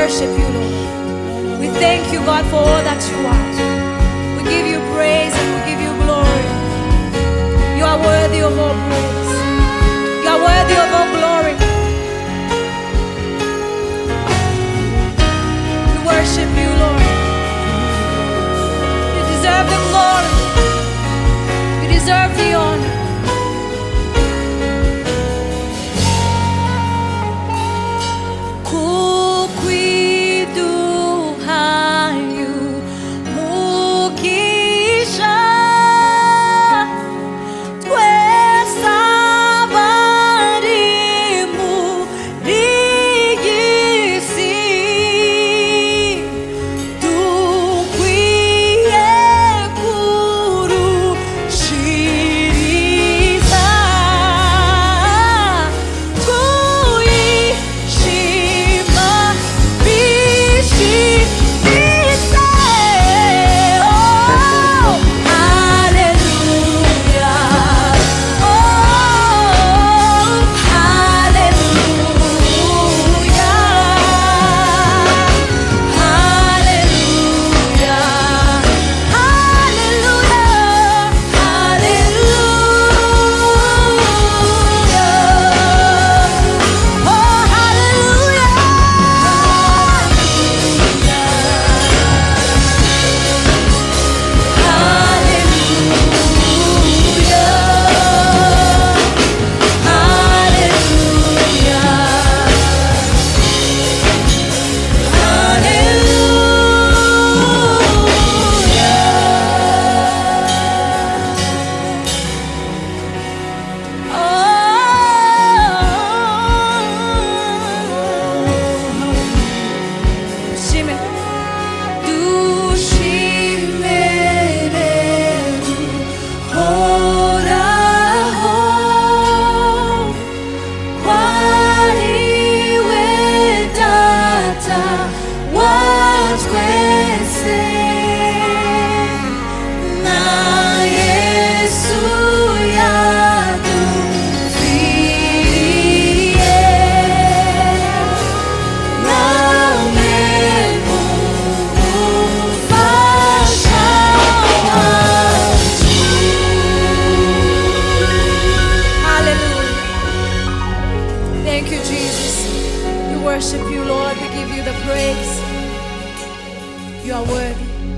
worship you, Lord. We thank you, God, for all that you are. We give you praise and we give you glory. You are worthy of all praise. You are worthy of all glory. We worship you, Lord. You deserve the glory. You deserve the honor. Mugisha, tu és worship you, Lord. We give you the praise. You are worthy.